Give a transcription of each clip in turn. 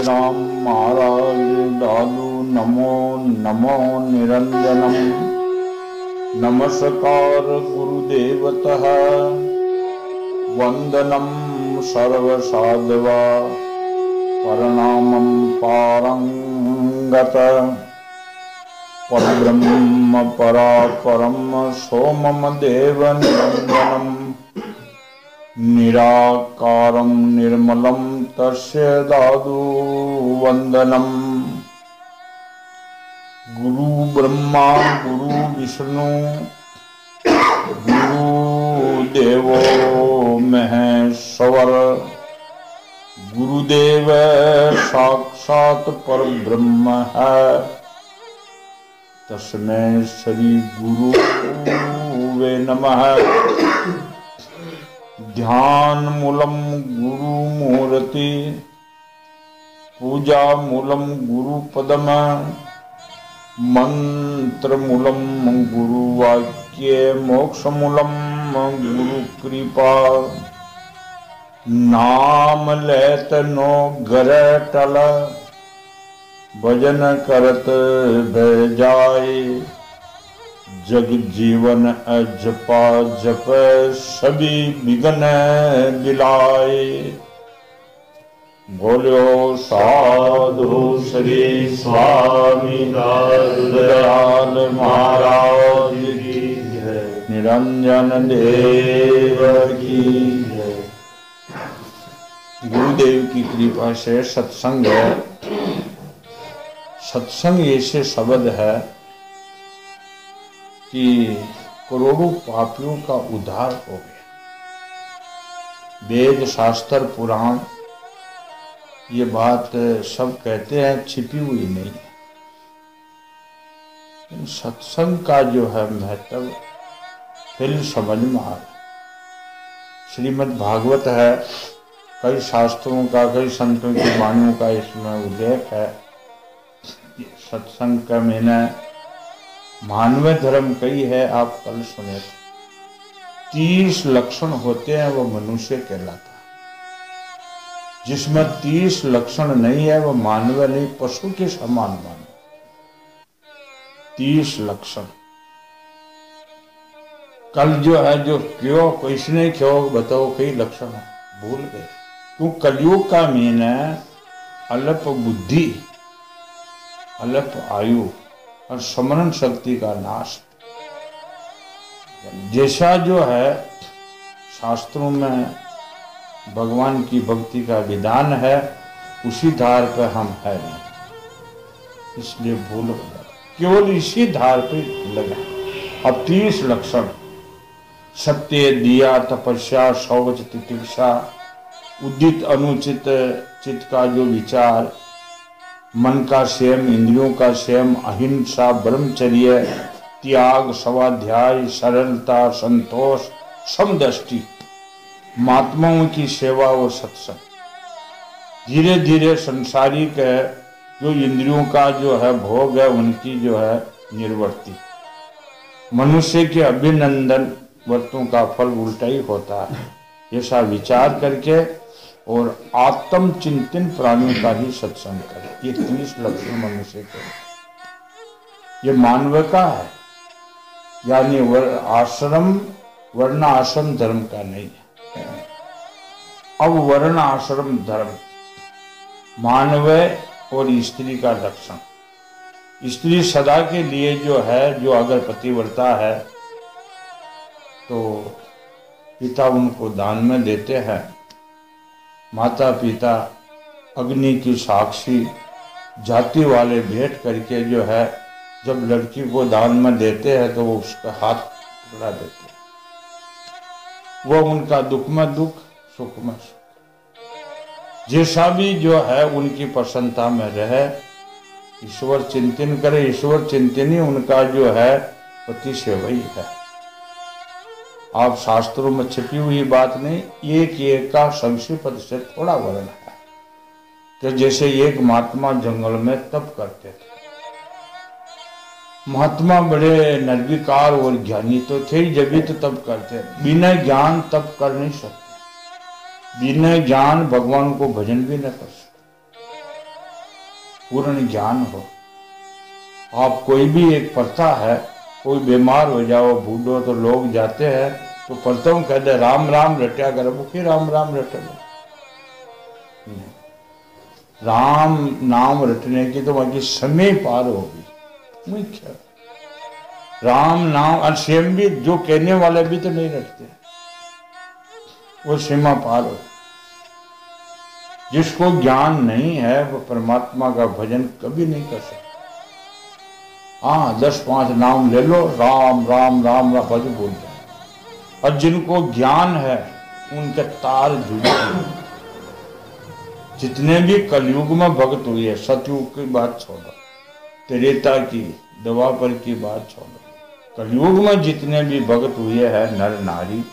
राम महाराज डालू नमो नमो निरंजनम। नमस्कार गुरुदेवतः वंदनम सर्वसाधवा प्रणामं पारंगत। परब्रह्म परापरम सोमम देव निरंजनम निराकारं निर्मलं तस्य दादु वंदनम। गुरु ब्रह्मा गुरु विष्णु गुरु देवो महेश्वर गुरुदेव साक्षात परब्रह्म है। तस्मै श्री गुरुवे नमः। ध्यान मूलम गुरु मूर्ति पूजा मूलम गुरु पदम मंत्र मूलम गुरु वाक्य मोक्ष मूलम गुरु कृपा। नाम लेत नो गर टल भजन करत भय जाए। जग जीवन अजपा जप सभी विघ्न बिलाए। बोलो साधु श्री स्वामी दयाल महाराज की जय। निरंजन देव की जय। गुरुदेव की कृपा से सत्संग है। सत्संग ऐसे शब्द है कि करोड़ों पापियों का उद्धार हो गया। वेद शास्त्र पुराण ये बात सब कहते हैं, छिपी हुई नहीं है। सत्संग का जो है महत्व फिर समझ में आ रहा। श्रीमद् भागवत है, कई शास्त्रों का कई संतों की वाणियों का इसमें उल्लेख है। सत्संग का मैंने मानव धर्म कई है, आप कल सुने थे। 30 लक्षण होते हैं वो मनुष्य कहलाता है। जिसमें 30 लक्षण नहीं है वो मानव नहीं, पशु के समान मानव। 30 लक्षण कल जो है जो क्यों किसने क्यों बताओ कई लक्षण भूल गए। क्यों कलयुग का मीन है अल्प बुद्धि अल्प आयु और स्मरण शक्ति का नाश। जैसा जो है शास्त्रों में भगवान की भक्ति का विधान है उसी धार पर हम है नहीं, इसलिए भूल हो जाए। केवल इसी धार पे लगा। अब 30 लक्षण सत्य दिया तपस्या शौच तितिक्षा उदित अनुचित चित्त का जो विचार मन का संयम इंद्रियों का संयम अहिंसा ब्रह्मचर्य त्याग स्वाध्याय सरलता संतोष समदृष्टि महात्माओं की सेवा और सत्संग। धीरे धीरे संसारिक जो इंद्रियों का जो है भोग है उनकी जो है निर्वृत्ति। मनुष्य के अभिनंदन व्रतों का फल उल्टा ही होता है। ऐसा विचार करके और आत्म चिंतन प्राणियों का ही सत्संग करे। ये 30 लक्षण मनुष्य के ये मानव का है, यानी आश्रम वर्ण आश्रम धर्म का नहीं है। अब वर्ण आश्रम धर्म मानव और स्त्री का लक्षण। स्त्री सदा के लिए जो है जो अगर पतिव्रता है तो पिता उनको दान में देते हैं। माता पिता अग्नि की साक्षी जाति वाले भेंट करके जो है जब लड़की को दान में देते हैं तो वो उसका हाथ पकड़ा देते हैं। वो उनका दुख में दुख सुख में सुख जैसा भी जो है उनकी प्रसन्नता में रहे। ईश्वर चिंतन करे। ईश्वर चिंतन ही उनका जो है पति सेवा ही है। आप शास्त्रों में छिपी हुई बात नहीं, एक एक का संक्षिप्त पद से थोड़ा वर्णन है कि जैसे एक महात्मा जंगल में तप करते थे। महात्मा बड़े निर्विकार और ज्ञानी तो थे ही, जब भी तो तप करते। बिना ज्ञान तप कर नहीं सकते। बिना ज्ञान भगवान को भजन भी न कर सकते। पूर्ण ज्ञान हो। आप कोई भी एक प्रथा है, कोई बीमार हो जाओ बूढ़ो तो लोग जाते हैं तो प्रथम कह दे राम राम रट्या करो, वो फिर राम राम रट लो। राम नाम रटने की तो बाकी समय पार होगी मुख्य। राम नाम और स्वयं भी जो कहने वाले भी तो नहीं रटते, वो सीमा पार हो। जिसको ज्ञान नहीं है वो परमात्मा का भजन कभी नहीं कर सकता। हाँ 10-5 नाम ले लो, राम राम राम राम भज बोल जाए। और जिनको ज्ञान है उनके तार जुड़े। जितने भी कलयुग में भक्त हुए, सतयुग की बात छोड़ो, त्रेता की, द्वापर की बात छोड़ो, कलयुग में जितने भी भक्त हुए हैं नर नारी,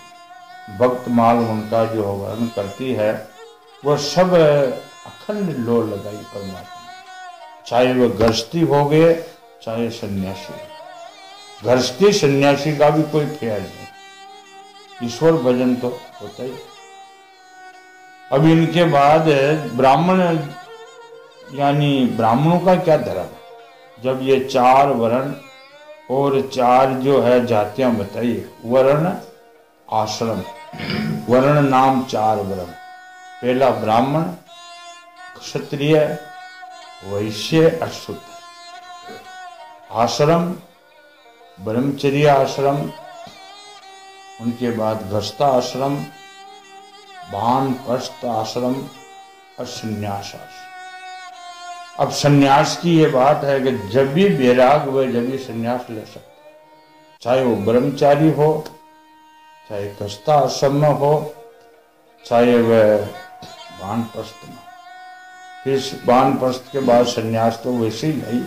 भक्त माल उनका जो वर्णन करती है, वो सब अखंड लो लगाई परमात्मा। चाहे वह गृहस्थी हो गए चाहे सन्यासी। गृहस्थी सन्यासी का भी कोई फेर नहीं, ईश्वर भजन तो होता ही। अब इनके बाद ब्राह्मण, यानी ब्राह्मणों का क्या धर्म है? जब ये 4 वर्ण और 4 जो है जातियां बताई, वर्ण आश्रम, वर्ण नाम 4 वर्ण। पहला ब्राह्मण, क्षत्रिय, वैश्य, अशूद्र। आश्रम, ब्रह्मचर्य आश्रम, उनके बाद गृहस्थ आश्रम, वानप्रस्थ आश्रम और संन्यास आश्रम। अब संन्यास की ये बात है कि जब भी वैराग हुए जब भी संन्यास ले सकते, चाहे वो ब्रह्मचारी हो, चाहे गृहस्थ आश्रम में हो, चाहे वह वानप्रस्थ में। फिर वानप्रस्थ के बाद संन्यास तो वैसे ही नहीं।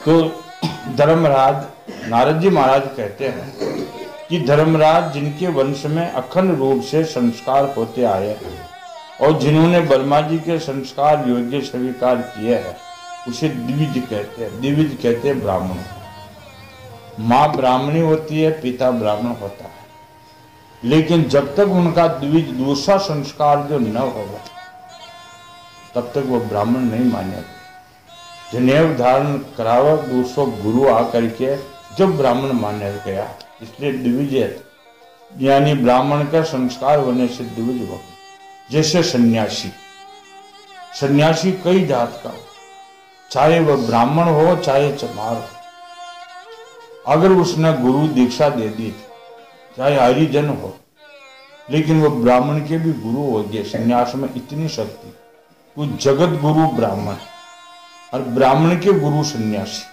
तो धर्मराज नारद जी महाराज कहते हैं कि धर्मराज जिनके वंश में अखंड रूप से संस्कार होते आए हैं और जिन्होंने ब्रह्मा जी के संस्कार योग्य स्वीकार किए हैं, उसे द्विज कहते हैं। द्विज कहते हैं ब्राह्मण। माँ ब्राह्मणी होती है, पिता ब्राह्मण होता है, लेकिन जब तक उनका द्विज दूसरा संस्कार जो न होगा तब तक वो ब्राह्मण नहीं मानेगा। जनेऊ धारण करावा दूसरा गुरु आकर के जब ब्राह्मण माना गया, इसलिए द्विज यानी ब्राह्मण का संस्कार होने से द्विज हो। जैसे सन्यासी, सन्यासी कई जात का हो, चाहे वह ब्राह्मण हो चाहे चमार हो, अगर उसने गुरु दीक्षा दे दी, चाहे हरिजन हो, लेकिन वह ब्राह्मण के भी गुरु हो गए। सन्यास में इतनी शक्ति, वो जगत गुरु ब्राह्मण और ब्राह्मण के गुरु सन्यासी।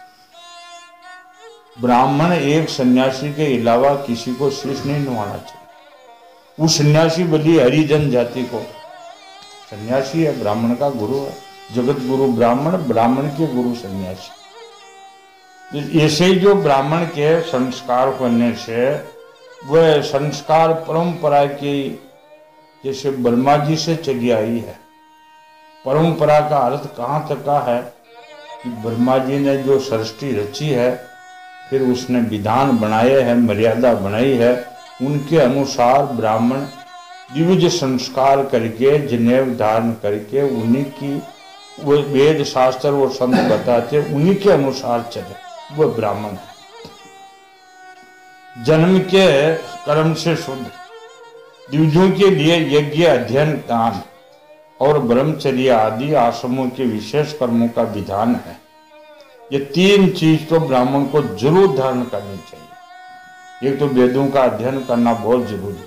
ब्राह्मण एक सन्यासी के अलावा किसी को शीश नहीं नवाना चाहिए। वो सन्यासी बली हरिजन जाति को सन्यासी है, ब्राह्मण का गुरु है। जगत गुरु ब्राह्मण, ब्राह्मण के गुरु सन्यासी। ऐसे ही जो ब्राह्मण के संस्कार होने से वह संस्कार परंपरा की, जैसे ब्रह्मा जी से चली आई है। परंपरा का अर्थ कहाँ तक का है कि ब्रह्मा जी ने जो सृष्टि रची है, फिर उसने विधान बनाए हैं, मर्यादा बनाई है, उनके अनुसार ब्राह्मण द्विज संस्कार करके जनेऊ धारण करके उन्हीं की वो वेद शास्त्र वो संत बताते उन्हीं के अनुसार चले, वो ब्राह्मण है। जन्म के कर्म से शुद्ध द्विजों के लिए यज्ञ, अध्ययन, दान और ब्रह्मचर्य आदि आश्रमों के विशेष कर्मों का विधान है। ये 3 चीज तो ब्राह्मण को जरूर धारण करनी चाहिए। एक तो वेदों का अध्ययन करना बहुत जरूरी,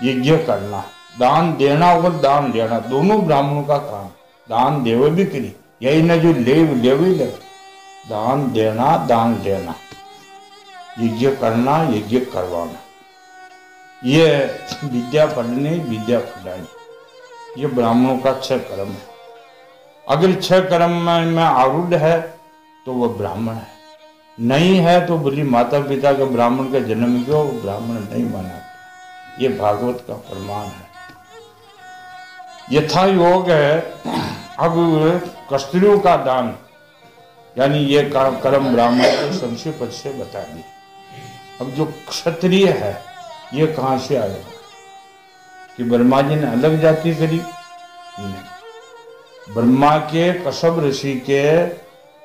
यज्ञ करना, दान देना और दान लेना, दोनों ब्राह्मणों का काम। दान देवे भी करी, यही न जो ले ले, दान देना, दान लेना, यज्ञ करना, यज्ञ करवाना, ये विद्या पढ़नी, विद्या फैलानी, ये ब्राह्मणों का 6 कर्म है। अगर 6 कर्म में आरूढ़ है तो वह ब्राह्मण है, नहीं है तो बोली माता पिता के ब्राह्मण का जन्म क्यों, ब्राह्मण नहीं माना। ये भागवत का प्रमाण है। यथा योग है। अब कस्त्रियों का दान, यानी ये कर्म ब्राह्मण के संक्षिप्त से बता दी। अब जो क्षत्रिय है ये कहां से आएगा कि ब्रह्मा जी ने अलग जाति करी? नहीं, ब्रह्मा के कश्यप ऋषि के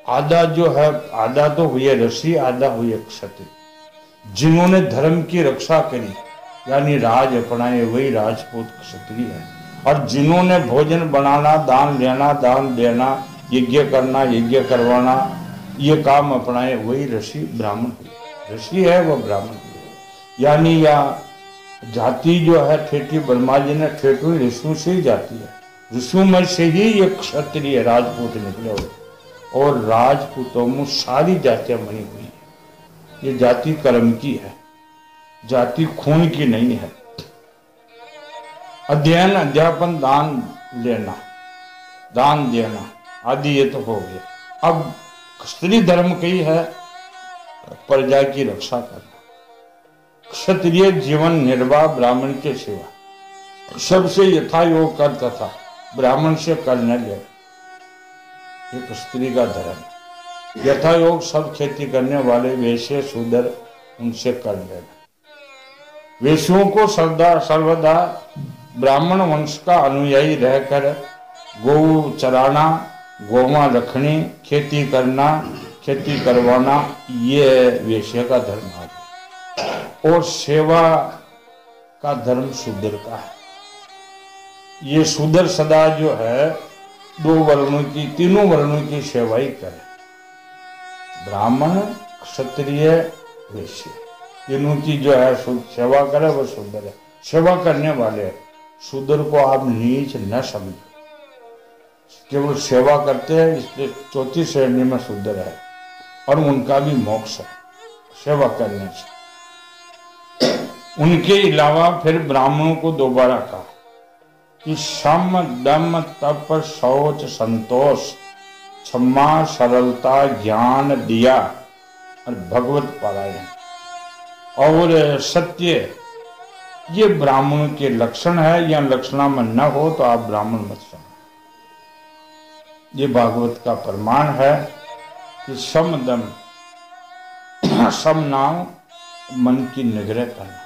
आधा जो है, आधा तो हुए ऋषि, आधा हुए क्षत्रिय, जिन्होंने धर्म की रक्षा करी यानी राज अपनाए वही राजपूत क्षत्रिय है। और जिन्होंने भोजन बनाना, दान लेना, दान देना, यज्ञ करना, यज्ञ करवाना, ये काम अपनाए वही ऋषि ब्राह्मण हुए। ऋषि है वो ब्राह्मण हुए। यानी या जाति जो है ठेठी, ब्रह्मा जी ने ठेठी ऋषियों से ही जाती है, ऋषियों में से ही ये क्षत्रिय राजपूत निकले हुए। और राजपूतों में सारी जातियां बनी हुई है। ये जाति कर्म की है, जाति खून की नहीं है। अध्ययन, अध्यापन, दान लेना, दान देना आदि ये तो हो गया। अब स्त्री धर्म की है प्रजा की रक्षा करना। क्षत्रिय जीवन निर्वाह ब्राह्मण के सिवा सबसे यथा योग करता था, ब्राह्मण से कर न ले। एक स्त्री का धर्म यथा योग सब खेती करने वाले वैश्य शूद्र उनसे कर लेना। वैश्यों को सर्वदा ब्राह्मण वंश का अनुयायी रहकर गौ चराना, गौवा रखनी, खेती करना, खेती करवाना, ये वैश्य का धर्म आ गया। और सेवा का धर्म शूद्र का है। ये शूद्र सदा जो है दो वर्णों की, तीनों वर्णों की सेवा ही करे। ब्राह्मण, क्षत्रिय, वैश्य, तीनों की जो है सेवा करे वो शूद्र है। सेवा करने वाले शूद्र को आप नीच न समझो, केवल सेवा करते हैं, इसलिए चौथी श्रेणी में शूद्र है और उनका भी मोक्ष है सेवा करने से। उनके अलावा फिर ब्राह्मणों को दोबारा कहा कि सम, दम, तप, शौच, संतोष, क्षमा, सरलता, ज्ञान, दिया और भगवत पारायण और सत्य, ये ब्राह्मणों के लक्षण है। या लक्षणा में न हो तो आप ब्राह्मण मत समझो। ये भागवत का प्रमाण है कि सम, दम, सम नाम मन की निग्रह करना,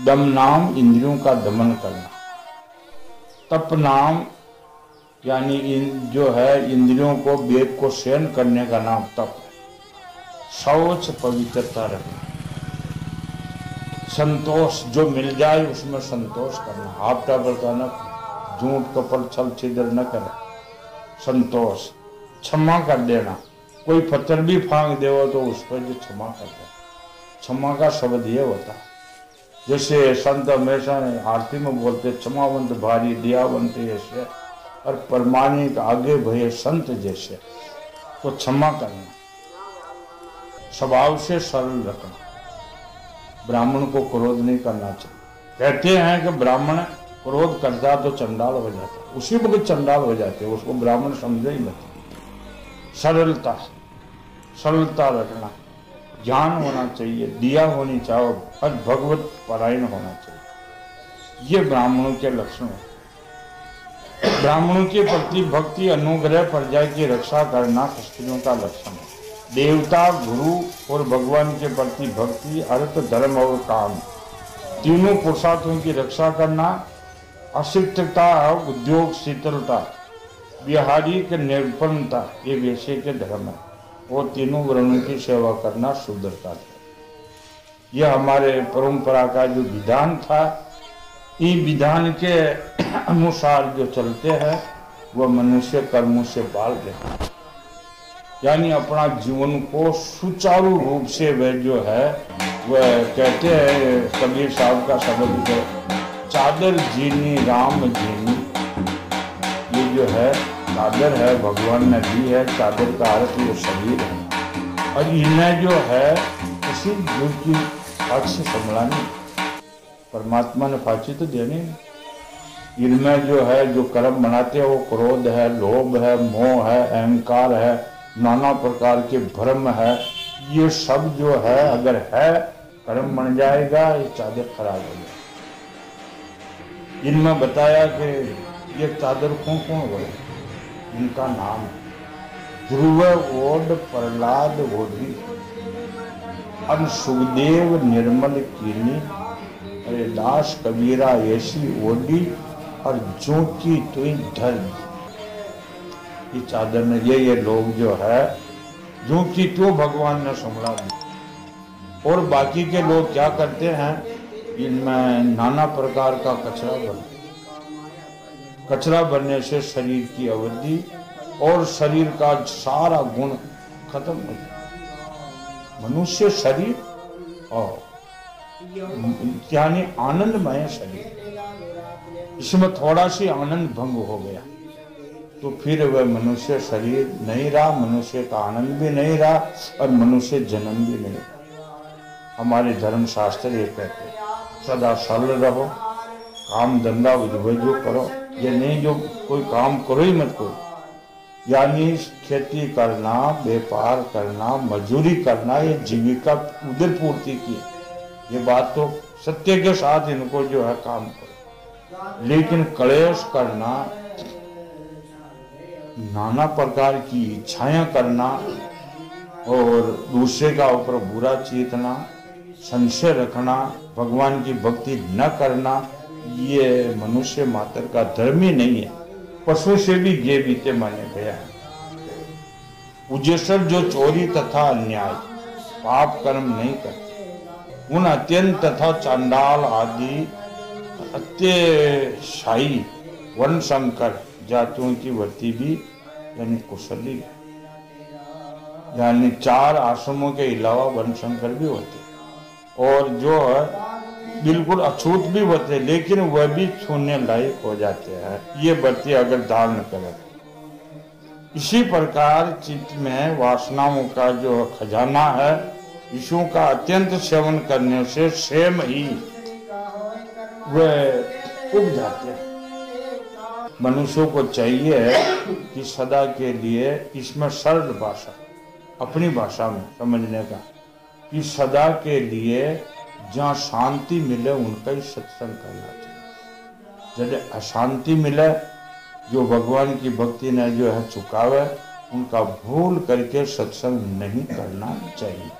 दम नाम इंद्रियों का दमन करना, तप नाम यानी जो है इंद्रियों को, वेग को सहन करने का नाम तप है, शौच पवित्रता रखना, संतोष जो मिल जाए उसमें संतोष करना, आपटा बर्ताना, झूठ कपट छल छिद्र न करे, संतोष, क्षमा कर देना, कोई पत्थर भी फांक देवो तो उस पर जो क्षमा कर दे। क्षमा का शब्द ये होता है, जैसे संत हमेशा आरती में बोलते क्षमावंत भारी दयावंत ऐसे और परमाणिक आगे भये संत जैसे। तो क्षमा करना, स्वभाव से सरल रखना, ब्राह्मण को क्रोध नहीं करना चाहिए। कहते हैं कि ब्राह्मण क्रोध करता तो चंडाल हो जाता, उसी वक्त चंडाल हो जाते, उसको ब्राह्मण समझे ही नहीं। सरलता, सरलता रखना, ज्ञान होना चाहिए, दिया होनी चाहिए और भगवत परायण होना चाहिए। ये ब्राह्मणों के लक्षण है। ब्राह्मणों के प्रति भक्ति, अनुग्रह, प्रजा की रक्षा करना क्षत्रियों का लक्षण है। देवता, गुरु और भगवान के प्रति भक्ति, अर्थ, धर्म और काम, तीनों पुरुषार्थों की रक्षा करना, अशिष्टता, उद्योग, शीतलता, व्यवहारिक निरपणता, ये वैश्य के धर्म है। और तीनों वर्णों की सेवा करना शूद्रता है। यह हमारे परंपरा का जो विधान था, इन विधान के अनुसार जो चलते हैं वह मनुष्य कर्मों से बाल रहता है। यानी अपना जीवन को सुचारू रूप से वह जो है वह कहते हैं, कबीर साहब का शब्द है, चादर जीनी राम जीनी। ये जो है चादर है भगवान ने दी है, चादर का अर्थ ये शरीर है और इन्हें जो है किसी जीव की फांसी संभलानी, परमात्मा ने फांसी तो देनी। इनमें जो है जो कर्म बनाते हैं वो क्रोध है, लोभ है, मोह है, अहंकार है, नाना प्रकार के भ्रम है, ये सब जो है अगर है कर्म बन जाएगा, ये चादर खराब हो जाएगी। इनमें बताया कि ये चादर कौन कौन बोले, इनका नाम ध्रुव, ओड, प्रहलाद, ओढ़ी, अन सुखदेव, निर्मल कीनी, अरे दास कबीरा ऐसी ओढ़ी और जो की तुई धर। कि चादर ने ये लोग जो है जो कि तो भगवान ने संभला दी। और बाकी के लोग क्या करते हैं, इनमें नाना प्रकार का कचरा बनता है। कचरा बनने से शरीर की अवधि और शरीर का सारा गुण खत्म हो जाता। मनुष्य शरीर और यानी आनंदमय शरीर, इसमें थोड़ा सी आनंद भंग हो गया तो फिर वह मनुष्य शरीर नहीं रहा, मनुष्य का आनंद भी नहीं रहा और मनुष्य जन्म भी नहीं रहा। हमारे धर्म शास्त्र ये कहते हैं सदा सरल रहो, काम धंधा जो करो, ये नहीं जो कोई काम करो ही मत करो, यानी खेती करना, व्यापार करना, मजदूरी करना, ये जीविका उधर पूर्ति की है। ये बात तो सत्य के साथ इनको जो है काम करो, लेकिन क्लेश करना, नाना प्रकार की इच्छाएं करना और दूसरे का ऊपर बुरा चीतना, संशय रखना, भगवान की भक्ति न करना, ये मनुष्य मात्र का धर्म ही नहीं है, पशु से भी ये बीते माने गया है। उजेसर जो चोरी तथा अन्याय पाप कर्म नहीं करते, उन अत्यंत तथा चांडाल आदि अत्यशाई वन शंकर जातियों की वृत्ति भी यानी कुशली है। यानी 4 आश्रमों के अलावा वन शंकर भी होते और जो है बिल्कुल अछूत भी होते, लेकिन वह भी छूने लायक हो जाते हैं, ये वृत्ति अगर धारण करें। इसी प्रकार चित्त में वासनाओं का जो खजाना है, विषयों का अत्यंत सेवन करने से स्वयं ही वह उग जाते हैं। मनुष्यों को चाहिए कि सदा के लिए इसमें सरल भाषा, अपनी भाषा में समझने का, कि सदा के लिए जहाँ शांति मिले उनका ही सत्संग करना चाहिए। जब अशांति मिले, जो भगवान की भक्ति ने जो है चुकावे, उनका भूल करके सत्संग नहीं करना चाहिए,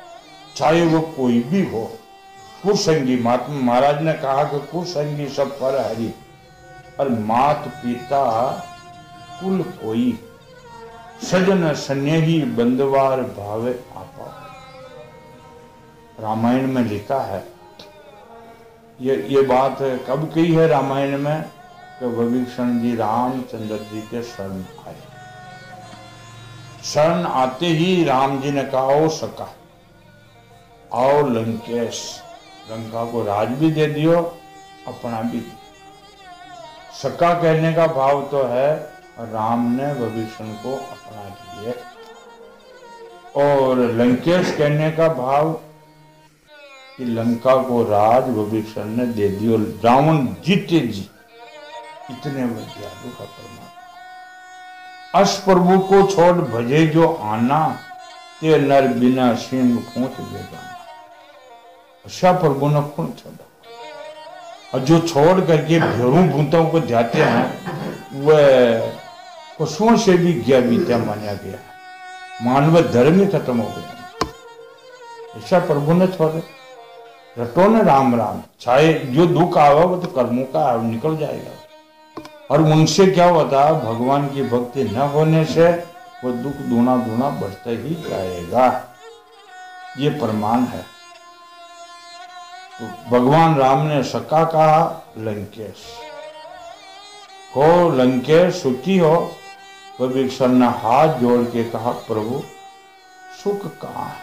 चाहे वो कोई भी हो। कुसंगी, महात्मा महाराज ने कहा कि कुसंगी सब पर हरि, और मात पिता कुल कोई, सजन स्नेही बंधवार भावे आपा। रामायण में लिखा है, ये बात कब कही है रामायण में, कि विभीषण जी रामचंद्र जी के शरण आए। शरण आते ही राम जी ने कहा ओ सका, आओ लंकेश, लंका को राज भी दे दियो, अपना भी दियो। सका कहने का भाव तो है राम ने विभीषण को अपना लिए, और लंकेश कहने का भाव कि लंका को राज विभीषण ने दे दियो। रावण जीते जी, इतने दयालु का परमात्मा। अस प्रभु को छोड़ भजे जो आना, ते नर बिना सिंह खोच बेगाना। अच्छा प्रभु ने कौन छोड़ा, और जो छोड़ करके भेड़ों भूतों को जाते हैं, वह पशुओं से भी गया बीता माना गया, मानव धर्म ही खत्म हो गया। ऐसा प्रभु ने छोड़े, रटो न राम राम, चाहे जो दुख आवा वो तो कर्मों का निकल जाएगा। और उनसे क्या होता है, भगवान की भक्ति न होने से वो दुख दूना दूना बढ़ता ही जाएगा, ये प्रमाण है। तो भगवान राम ने सका कहा लंकेश हो, लंकेश सुखी हो। विभीषण ने हाथ जोड़ के कहा प्रभु सुख कहाँ है,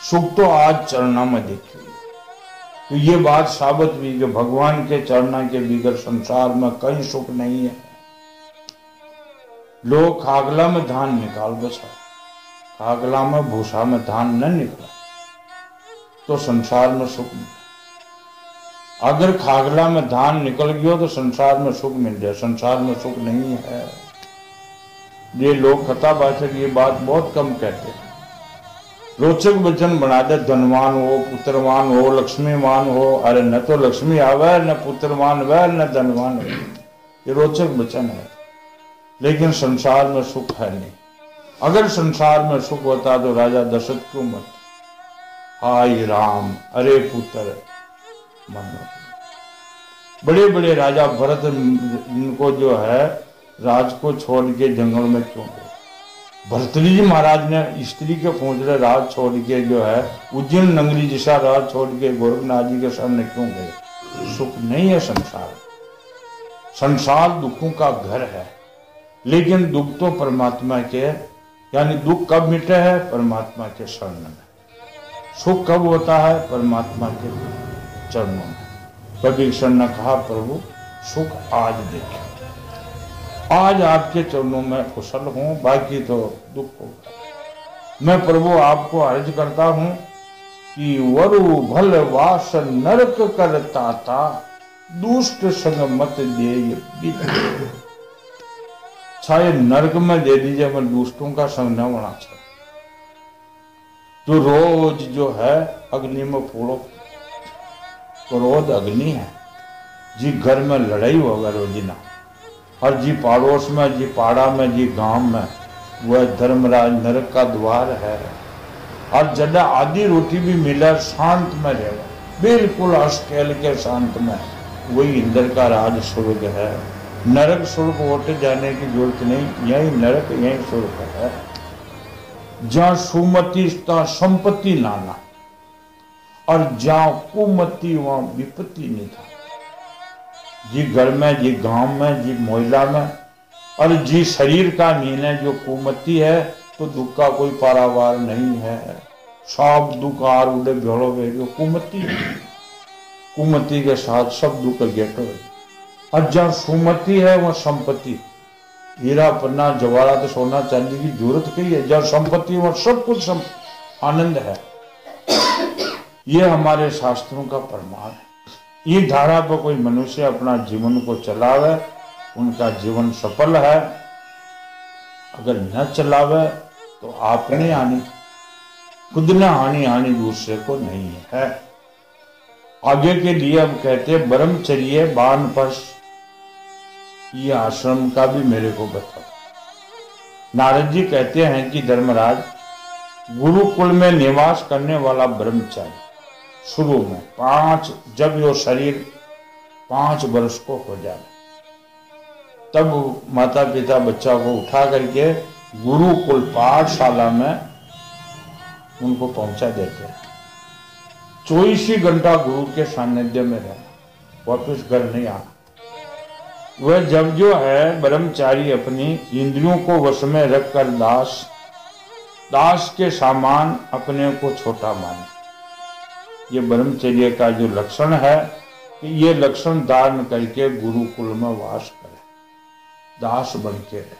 सुख तो आज चरणा में देखिए। तो ये बात साबित हुई कि भगवान के चरणा के बिगड़ संसार में कहीं सुख नहीं है। लोग खागला में धान निकाल बचा, खागला में भूसा में धान न निकला तो संसार में सुख मिले। अगर खागला में धान निकल गया तो संसार में सुख मिल जाए, संसार में सुख नहीं है। ये लोग कथा भाषक ये बात बहुत कम कहते हैं। रोचक वचन बना दे, धनवान हो, पुत्रवान हो, लक्ष्मीवान हो। अरे न तो लक्ष्मी आवे, न पुत्रवान वह, न धनवान है। ये रोचक वचन है, लेकिन संसार में सुख है नहीं। अगर संसार में सुख होता तो राजा दशरथ क्यों मरते? हाय राम, अरे पुत्र मन। बड़े बड़े राजा भरत इनको जो है राज को छोड़ के जंगल में क्यों गए? भर्तृहरि जी महाराज ने स्त्री के पूछले राज छोड़ के जो है उज्जैन नगरी जैसा राज छोड़ के गोरखनाथ जी के सामने क्यों गए? सुख नहीं है संसार, संसार दुखों का घर है, लेकिन दुख तो परमात्मा के, यानी दुख कब मिटे है? परमात्मा के शरण में। सुख कब होता है? परमात्मा के चरणों में। कबीर शरण ने कहा प्रभु सुख आज देखे, आज आपके चरणों में कुशल हूं, बाकी तो दुख होगा। मैं प्रभु आपको अर्ज करता हूं कि वरु भल वास नरक करता था, दुष्ट संग मत दे। चाहे नरक में दे दीजिए, मैं दुष्टों का संग न होना चाहिए। जो रोज जो है अग्नि में फोड़ो, क्रोध अग्नि है जी, घर में लड़ाई होगा रोजिना, और जी पड़ोस में, जी पाड़ा में, जी गांव में, वह धर्मराज नरक का द्वार है। और जब आधी रोटी भी मिले शांत में रहेगा, बिल्कुल अस्केल के शांत में, वही इंद्र का राज स्वर्ग है। नरक स्वर्ग होते जाने की जरूरत नहीं, यही नरक यही स्वर्ग है। जहाँ सुमति संपत्ति नाना, और जहाँ कुमति वहां विपत्ति नहीं था। जी घर में, जी गांव में, जी मोहल्ला में, और जी शरीर का नीन है जो कुमति है, तो दुख का कोई पारावार नहीं है। सब दुख आर उड़े भेड़ो भेड़ो कुमति, कुमति के साथ सब दुख गेटो है। और जहाँ सुमति है वह संपत्ति, हीरा पन्ना जवाहरात तो सोना चांदी की जरूरत कही है। जहाँ संपत्ति वह सब कुछ आनंद है। ये हमारे शास्त्रों का प्रमाण है। ये धारा पर कोई मनुष्य अपना जीवन को चलावे, उनका जीवन सफल है। अगर न चलावे तो आपने हानि, खुद ने हानि दूसरे को नहीं है। आगे के लिए अब कहते ब्रह्मचर्य वानप्रस्थ, ये आश्रम का भी मेरे को बताओ। नारद जी कहते हैं कि धर्मराज, गुरुकुल में निवास करने वाला ब्रह्मचारी शुरू में 5, जब यो शरीर 5 वर्ष को हो जाए, तब माता पिता बच्चा को उठा करके गुरुकुल पाठशाला में उनको पहुंचा देते हैं। 24 ही घंटा गुरु के सानिध्य में रहना, वापिस घर नहीं आना। वह जब जो है ब्रह्मचारी अपनी इंद्रियों को वश में रखकर दास के सामान अपने को छोटा माने। ये ब्रह्मचर्य का जो लक्षण है कि ये लक्षण धारण करके गुरुकुल में वास करे, दास बन के रहे,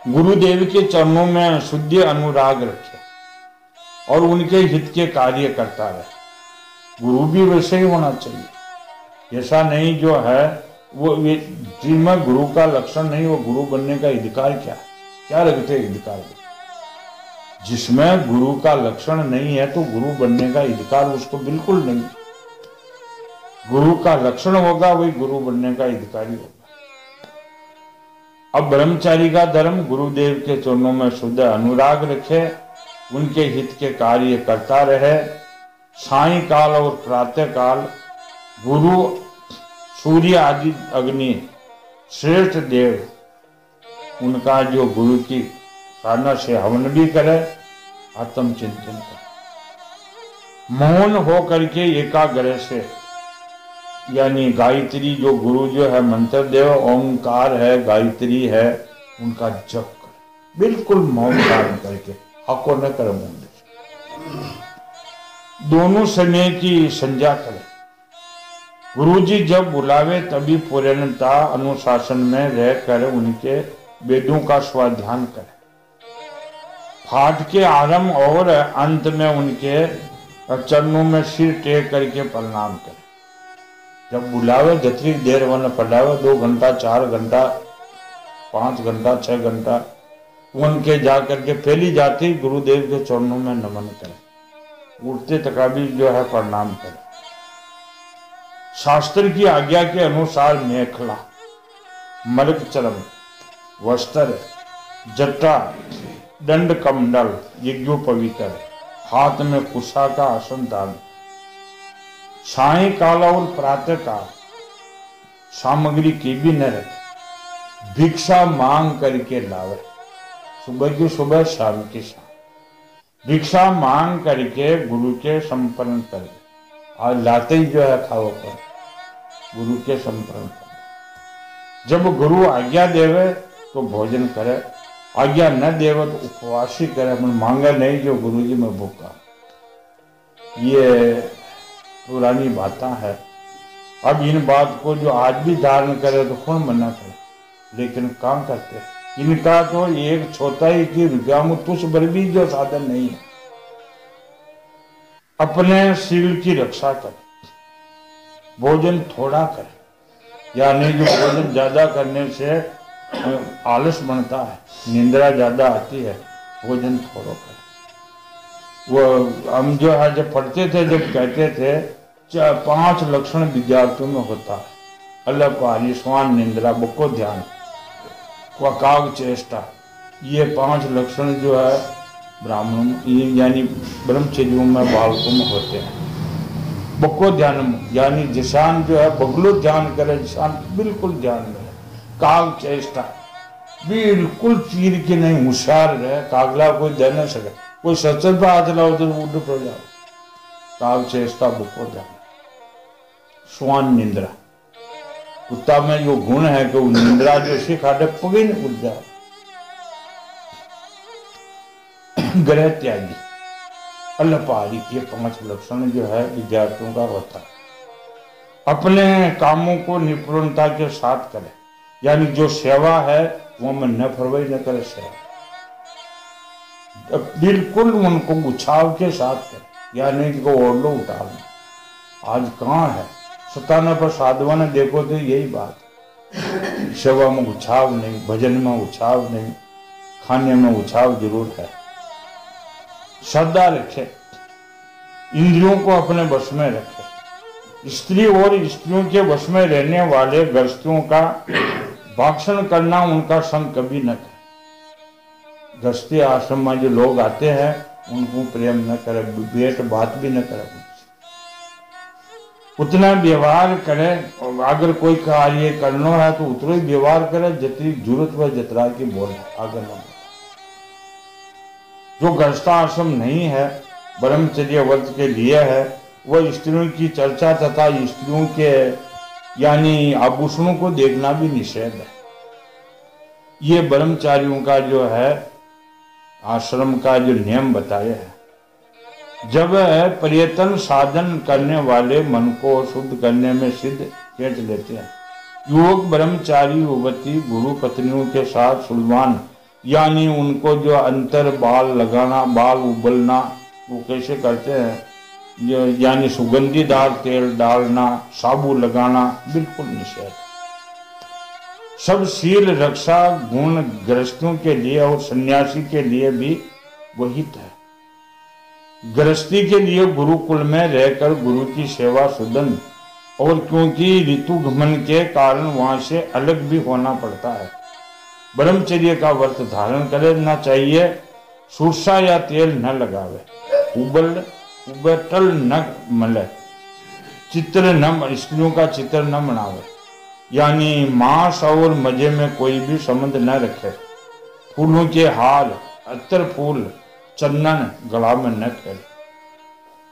गुरुदेव के चरणों में शुद्ध अनुराग रखे और उनके हित के कार्य करता रहे। गुरु भी वैसे ही होना चाहिए। ऐसा नहीं जो है वो जिनमें गुरु का लक्षण नहीं, वो गुरु बनने का अधिकार क्या रखते अधिकार? जिसमें गुरु का लक्षण नहीं है तो गुरु बनने का अधिकार उसको बिल्कुल नहीं। गुरु का लक्षण होगा वही गुरु बनने का अधिकारी होगा। अब ब्रह्मचारी का धर्म गुरुदेव के चरणों में शुद्ध अनुराग रखे, उनके हित के कार्य करता रहे। सायं काल और प्रातः काल गुरु, सूर्य आदि अग्नि श्रेष्ठ देव, उनका जो गुरु की साधना से हवन भी करे, आत्म चिंतन करे, मौन हो करके एकाग्र से, यानी गायत्री जो गुरु जो है मंत्र देव ओंकार है, गायत्री है, उनका जप करे, बिल्कुल मौन धारण करके, हको न करे मुंडे। दोनों समय की संध्या करे। गुरुजी जब बुलावे तभी पूर्णता अनुशासन में रहकर उनके वेदों का स्वाध्यान करे। पाठ के आरंभ और अंत में उनके चरणों में सिर टेक करके प्रणाम करे। जब बुलावे जितनी देर वन पढ़ावे, 2 घंटा 4 घंटा 5 घंटा 6 घंटा, उनके जा करके पहली जाति गुरुदेव के चरणों में नमन करे, उठते तक भी जो है प्रणाम करे। शास्त्र की आज्ञा के अनुसार मेखला, मर्ग चरम, वस्त्र, जटा, दंड कमंडल, यज्ञोपवीत, हाथ में कुशा का आसन धारण। सायं काल और प्रातः काल सामग्री की भी न रखे, भिक्षा मांग करके लावे, सुबह की सुबह शाम की शाम भिक्षा मांग करके गुरु के संपर्क करे। और लाते ही जो है खाओ पर गुरु के संपर्क करे। जब गुरु आज्ञा देवे तो भोजन करे, आज्ञा न देवे तो उपवास ही करे। मन मांगा नहीं जो गुरु जी में भूखा। ये पुरानी बातें है। अब इन बात को जो आज भी धारण करे तो कौन मना करे, लेकिन काम करते हैं। इनका तो एक चौथाई की रुपया में तुझ भर भी जो साधन नहीं है। अपने शील की रक्षा करे, भोजन थोड़ा करे, यानी जो भोजन ज्यादा करने से आलस बनता है, निंद्रा ज्यादा आती है, भोजन थोड़ा करे। वो हम जो है जब पढ़ते थे, जब कहते थे 5 लक्षण विद्यार्थियों में होता है, अल्लाह स्वान निंद्रा बको ध्यान वकाग चेष्टा। ये 5 लक्षण जो है ब्राह्मणों यानी ब्रह्मचर्यों में बालकों में होते हैं। बको ध्यान यानी जिसान जो है बगलो ध्यान करे, जिसान बिल्कुल ध्यान रहे। काग चेष्टा बिल्कुल चीर के नहीं, होशियार रहे, कागला कोई दे न सके, कोई सचल पर हाथ लाओ तो उड़ पड़ जाओ। काग चेष्टा बको ध्यान। स्वान निंद्रा, कुत्ता में जो गुण है कि वो निंद्रा जो सिखाटे पगे न उड़ जाए। ग्रह त्यागी अल्पहारी, ये 5 लक्षण जो है विद्यार्थियों का होता है। अपने कामों को निपुणता के साथ करे, यानी जो सेवा है वो में न फरवाई न करे सेवा, बिल्कुल उनको उछाव के साथ करे, यानी कि ओढ़ लो उठा लो। आज कहाँ है 97 साधुओं ने देखो तो यही बात, सेवा में उछाव नहीं, भजन में उछाव नहीं, खाने में उछाव जरूर है। श्रद्धा रखे, इंद्रियों को अपने वश में रखे। स्त्री और स्त्रियों के वश में रहने वाले गृहस्थियों का भाषण करना, उनका संग कभी न करे। गृहस्थी आश्रम में जो लोग आते हैं उनको प्रेम न करे, बेट बात भी न करे, उतना व्यवहार करे। और अगर कोई कार्य करना है तो उतना ही व्यवहार करे जितनी जरूरत व जतरा की बोले, आगे न बोले। जो गृहस्थाश्रम नहीं है, ब्रह्मचर्य व्रत के लिए है, वह स्त्रियों की चर्चा तथा स्त्रियों के यानी आभूषणों को देखना भी निषेध है। ये ब्रह्मचारियों का जो है आश्रम का जो नियम बताया है। जब पर्यटन साधन करने वाले मन को शुद्ध करने में सिद्ध खेच लेते हैं। युवक ब्रह्मचारी युवती गुरु पत्नियों के साथ सुलभान, यानी उनको जो अंतर बाल लगाना, बाल उबलना, वो कैसे करते हैं, यानी सुगंधीदार तेल डालना, साबु लगाना, बिल्कुल निषेध। सब शील रक्षा गुण गृहस्थियों के लिए और सन्यासी के लिए भी वही है। गृहस्थी के लिए गुरुकुल में रहकर गुरु की सेवा सुदन, और क्योंकि ऋतु गमन के कारण वहां से अलग भी होना पड़ता है। ब्रह्मचर्य का व्रत धारण करना चाहिए। सुरसा या तेल न लगावे, उबटल न मले, चित्र न, स्त्रियों का चित्र न बनावे, यानी मांस और मजे में कोई भी संबंध न रखे। फूलों के हार, अत्तर फूल, चंदन गला में न करे।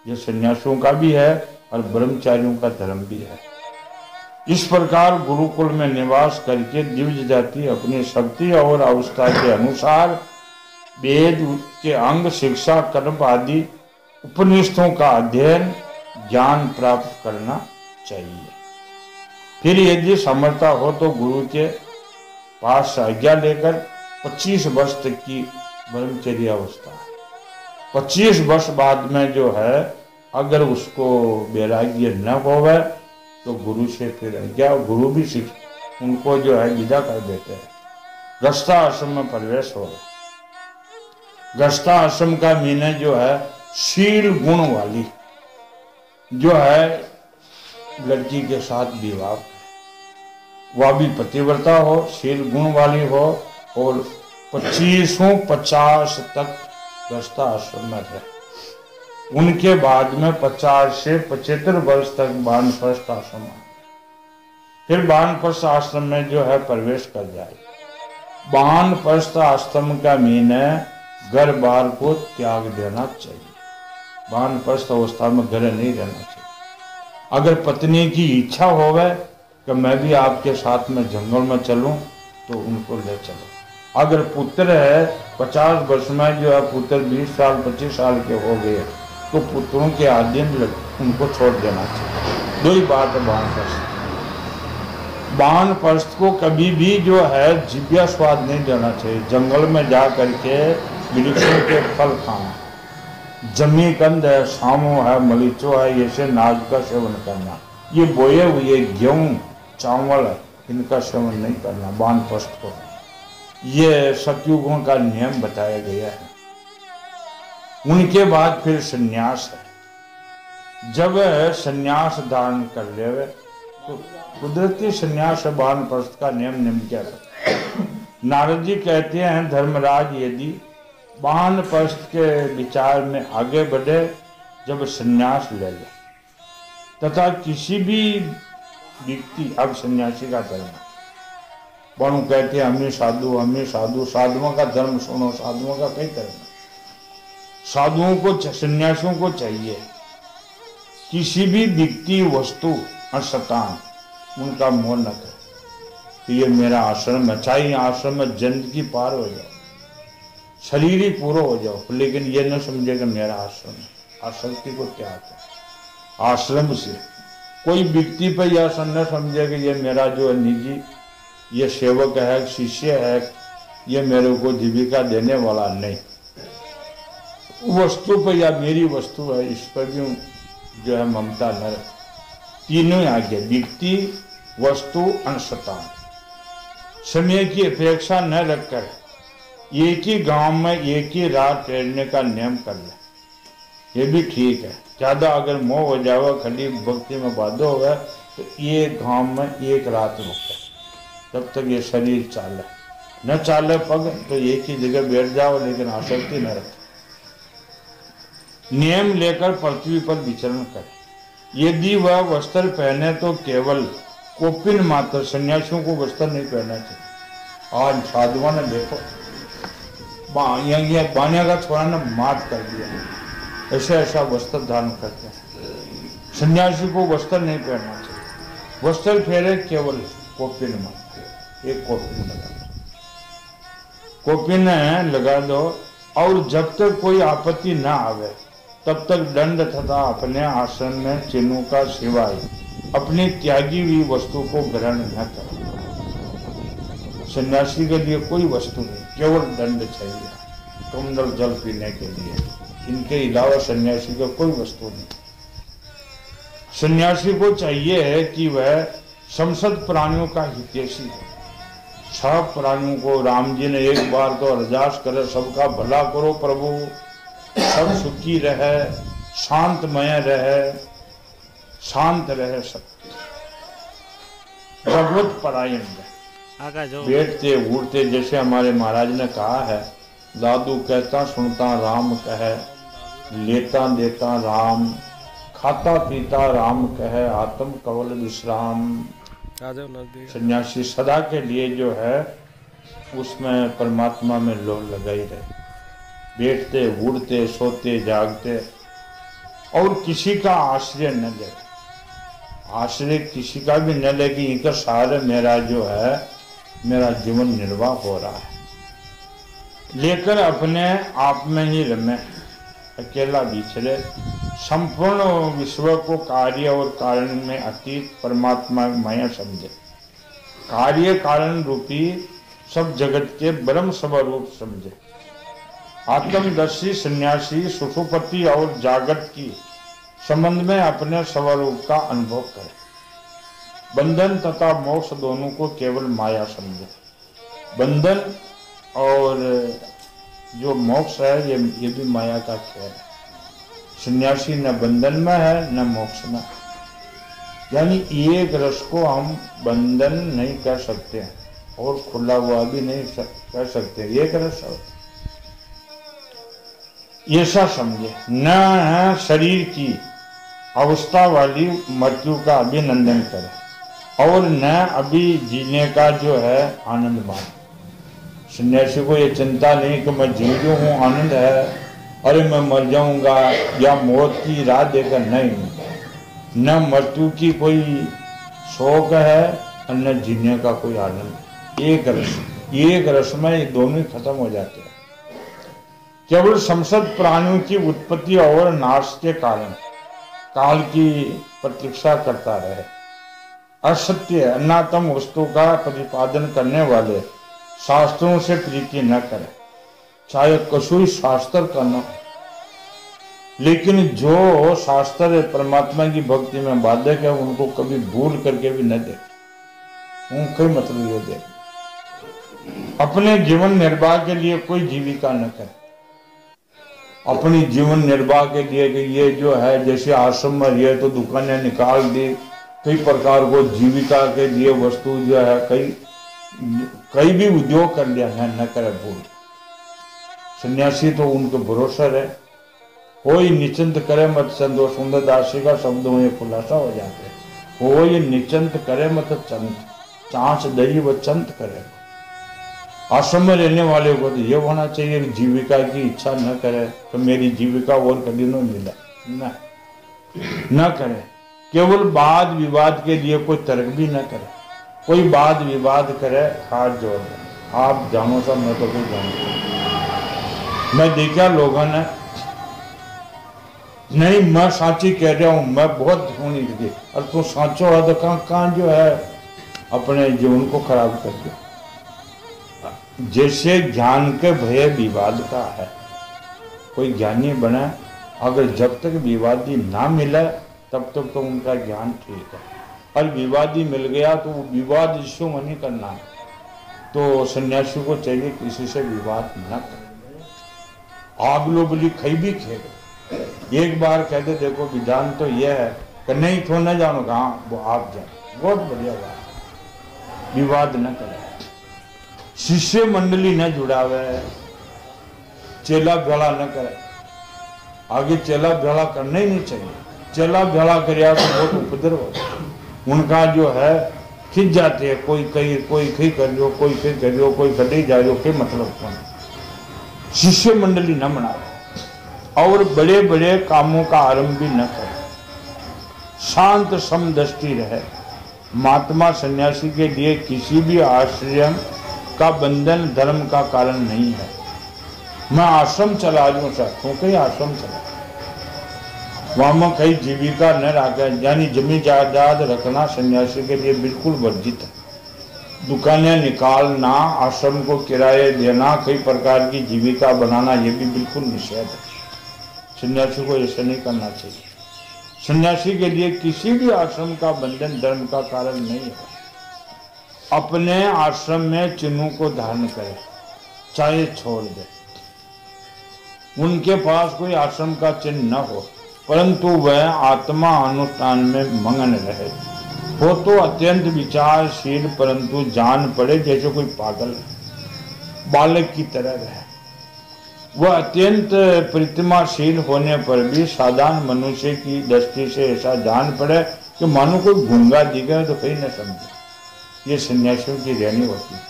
यह सन्यासियों का भी है और ब्रह्मचारियों का धर्म भी है। इस प्रकार गुरुकुल में निवास करके दिव्य जाति अपनी शक्ति और अवस्था के अनुसार वेद के अंग, शिक्षा, कर्म आदि उपनिषदों का अध्ययन ज्ञान प्राप्त करना चाहिए। फिर यदि समर्था हो तो गुरु के पास आज्ञा लेकर 25 वर्ष तक की ब्रह्मचर्य अवस्था है। 25 वर्ष बाद में जो है अगर उसको वैराग्य न होवे तो गुरु से फिर आज्ञा, गुरु भी सीख उनको जो है विदा कर देते हैं। गृहस्थाश्रम में प्रवेश हो। गृहस्थाश्रम का मीने जो है शील गुण वाली जो है लड़की के साथ विवाह, वह भी पतिव्रता हो, शील गुण वाली हो और 25 तक गृहस्थाश्रम में रहे। उनके बाद में 50 से 75 वर्ष तक वानप्रस्थ आश्रम। फिर वानप्रस्थ आश्रम में जो है प्रवेश कर जाए। वानप्रस्थ आश्रम का मीन है घर बार को त्याग देना चाहिए। वानप्रस्थ अवस्था में घर नहीं रहना चाहिए। अगर पत्नी की इच्छा होवे कि मैं भी आपके साथ में जंगल में चलूं तो उनको ले चलो। अगर पुत्र है 50 वर्ष में जो है पुत्र 20 साल 25 साल के हो गए तो पुत्रों के अधीन उनको छोड़ देना चाहिए। दो ही बात है वानप्रस्थ। वानप्रस्थ को कभी भी जो है जिव्या स्वाद नहीं देना चाहिए। जंगल में जा करके वृक्षों के फल खाना, जमी कंद है, सामो है, मलीचो है, ये से नाज का सेवन करना, ये बोए हुए गेहूं चावल इनका सेवन नहीं करना वानप्रस्थ को। ये सतयुगों का नियम बताया गया है। उनके बाद फिर संन्यास है। जब संन्यास धारण कर ले तो कुदरती संन्यास है। वानप्रस्थ का नियम क्या है? नारद जी कहते हैं धर्मराज यदि वानप्रस्थ के विचार में आगे बढ़े, जब संन्यास ले ले तथा किसी भी व्यक्ति, अब सन्यासी का धर्म बणु कहते हैं हमें साधु, साधुओं का धर्म सुनो। साधुओं का कई धर्म है। साधुओं को सन्यासियों को चाहिए किसी भी व्यक्ति वस्तु और शतान उनका मोह न करे कि ये मेरा आश्रम है। चाहे आश्रम में जिंदगी पार हो जाओ, शरीर ही पूरा हो जाओ, लेकिन ये न समझे कि मेरा आश्रम है। आसक्ति को त्याग है। आश्रम से कोई व्यक्ति पर यह न समझे कि ये मेरा जो निजी ये सेवक है, शिष्य है, ये मेरे को जीविका देने वाला नहीं। वस्तु पर या मेरी वस्तु है इस पर भी जो है ममता न रहे। तीनों आगे व्यक्ति, वस्तु, अंशतान। समय की अपेक्षा न रखकर एक ही गांव में एक ही रात ठहरने का नियम कर ले, ये भी ठीक है। ज्यादा अगर मोह हो जाए, खड़ी भक्ति में बाधो हो गया तो एक गांव में एक रात रुके, तब तक ये शरीर चाले। न चाले पग तो एक ही जगह बैठ जाओ, लेकिन आसक्ति न रखे। नियम लेकर पृथ्वी पर विचरण करे। यदि वह वस्त्र पहने तो केवल कोपिन मात्र। सन्यासियों को वस्त्र नहीं पहनना चाहिए। आज साधुओं ने देखो बानिया का छोरा ने मात कर दिया, ऐसा वस्त्र धारण करते हैं। सन्यासी को वस्त्र नहीं पहनना चाहिए। वस्त्र फेरे केवल कोपिन मात्र, एक कोपिन लगा दो, कोपिन लगा दो। और जब तक कोई आपत्ति ना आवे तब तक दंड तथा अपने आश्रम में चिन्हों का सिवाय अपनी त्यागी हुई वस्तु को ग्रहण न करें। सन्यासी के लिए कोई वस्तु नहीं, केवल दंड चाहिए, कमंडल जल पीने के लिए। इनके अलावा सन्यासी का कोई वस्तु नहीं। सन्यासी को चाहिए है कि वह समस्त प्राणियों का हितैषी है। सब प्राणियों को राम जी ने एक बार तो अरदास करे, सबका भला करो प्रभु, सब सुखी रहे, शांतमय रहे, शांत रहे, सब भगवत परायण रहे। बैठते उठते जैसे हमारे महाराज ने कहा है, दादू कहता सुनता राम कहे, लेता देता राम, खाता पीता राम कहे, आत्म कवल विश्राम। सन्यासी सदा के लिए जो है उसमें परमात्मा में लोग लगाई रहे, बैठते उड़ते सोते जागते, और किसी का आश्रय न ले। आश्रय किसी का भी न ले कि इनका सहारे मेरा जो है मेरा जीवन निर्वाह हो रहा है। लेकर अपने आप में ही रमे, अकेला विचरे, संपूर्ण विश्व को कार्य और कारण में अतीत परमात्मा माया समझे। कार्य कारण रूपी सब जगत के ब्रह्म स्वरूप समझे। आत्मदर्शी सन्यासी सुषुप्ति और जागृत की संबंध में अपने स्वरूप का अनुभव करे। बंधन तथा मोक्ष दोनों को केवल माया समझे। बंधन और जो मोक्ष है ये भी माया का खेल है। सन्यासी न बंधन में है न मोक्ष में, यानी एक रस को हम बंधन नहीं कर सकते हैं और खुला हुआ भी नहीं कर सकते, एक रस है। ऐसा समझे। न शरीर की अवस्था वाली मृत्यु का अभिनंदन करे और न अभी जीने का जो है आनंद मान। सन्यासी को ये चिंता नहीं कि मैं जी रहा हूँ, आनंद है, अरे मैं मर जाऊंगा या मौत की राह देकर, नहीं, न मृत्यु की कोई शौक है और न जीने का कोई आनंद। एक रस में ये दोनों ही खत्म हो जाते हैं। केवल संसद प्राणियों की उत्पत्ति और नाश के कारण काल की प्रतीक्षा करता रहे। असत्य अनात्म वस्तु का प्रतिपादन करने वाले शास्त्रों से प्रीति न करे, चाहे कसुई शास्त्र करना, लेकिन जो शास्त्र परमात्मा की भक्ति में बाधक है उनको कभी भूल करके भी न दे। उनका मतलब ये दे, अपने जीवन निर्वाह के लिए कोई जीविका न करे। अपनी जीवन निर्वाह के लिए कि ये जो है जैसे आश्रम में रहे तो दुकानें निकाल दी, कई प्रकार को जीविका के लिए वस्तु जो है कई भी उद्योग कर लिया है, न करे भूल। सन्यासी तो उनके भरोसा है, कोई निचिंत करे मत चंद। और सुंदरदास जी का शब्दों में खुलासा हो जाते हैं, कोई निचिंत करे मत चंद, चांच दही व चंत करे। आश्रम में रहने वाले को तो ये होना चाहिए कि जीविका की इच्छा न करे तो मेरी जीविका और कभी न मिला, न करे। केवल वाद विवाद के लिए कोई तर्क भी न करे। कोई वाद विवाद करे हाथ जोड़ दे, आप जानो सब, मैं तो कोई जानता। मैं देखा लोगों ने, नहीं मैं साची कह रहा हूं, मैं बहुत होनी थी, और तू साचो है तो कहाँ जो है अपने जीवन को खराब कर दिया। जैसे ज्ञान के भय विवाद का है, कोई ज्ञानी बना, अगर जब तक विवादी ना मिले तब तक तो उनका ज्ञान ठीक है, और विवादी मिल गया तो वो विवाद इश्यू नहीं करना है। तो सन्यासी को चाहिए किसी से विवाद न करे। आग लोबली खई भी खेल, एक बार कहते देखो विधान तो यह है कि नहीं तो न जानो कहाँ, वो आप जाओ, बहुत बढ़िया बात। विवाद न करे, शिष्य मंडली न जुड़ावे, चेला भेड़ा न करे। आगे चेला भेड़ा करना ही नहीं चाहिए। चेला भेड़ा करिया तो बहुत उपद्रव होता, उनका जो है खिंच जाते हैं, कोई कहीं कर लो, कोई कहीं कर लो, कोई कहीं जा लो, के मतलब कौन। शिष्य मंडली न बनावे और बड़े बड़े कामों का आरंभ भी न करे। शांत समदृष्टि रहे। महात्मा सन्यासी के लिए किसी भी आश्रम का बंधन धर्म का कारण नहीं है। मैं आश्रम चला जाऊं सर, क्योंकि आश्रम चला, वहां में कहीं जीविका न रखे, यानी जमीन जायदाद रखना सन्यासी के लिए बिल्कुल वर्जित है। दुकानें निकालना, आश्रम को किराए देना, कई प्रकार की जीविका बनाना, ये भी बिल्कुल निषेध है। सन्यासी को ऐसा नहीं करना चाहिए। सन्यासी के लिए किसी भी आश्रम का बंधन धर्म का कारण नहीं है। अपने आश्रम में चिन्हों को धारण करे, चाहे छोड़ दे। उनके पास कोई आश्रम का चिन्ह न हो, परंतु वह आत्मा अनुष्ठान में मगन रहे। हो तो अत्यंत विचारशील, परंतु जान पड़े जैसे कोई पागल बालक की तरह रहे। वह अत्यंत प्रतिमाशील होने पर भी साधारण मनुष्य की दृष्टि से ऐसा जान पड़े कि मानो कोई गूंगा दिखे तो कहीं न समझे। ये सन्यासियों की रहनी होती है।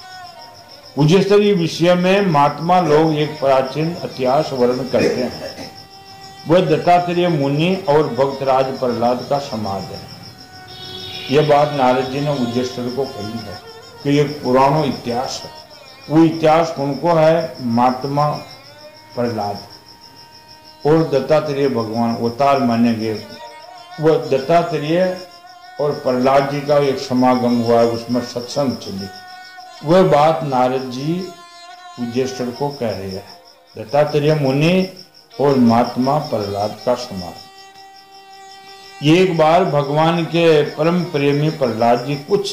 उज्जस्तरीय विषय में महात्मा लोग एक प्राचीन इतिहास वर्णन करते हैं। वह दत्तात्रेय मुनि और भक्तराज प्रहलाद का समाज है। यह बात नारद जी ने उज्जस्तर को कही है कि एक पुरानो इतिहास है। वो इतिहास उनको है महात्मा प्रहलाद और दत्तात्रेय भगवान अवतार माने गए। वह दत्तात्रेय और प्रहलाद जी का एक समागम हुआ है, उसमें सत्संग चली। वह बात नारद जी उज्जस्तर को कह रहे हैं। दत्तात्रेय मुनि और महात्मा प्रहलाद का समागम। एक बार भगवान के परम प्रेमी प्रहलाद जी कुछ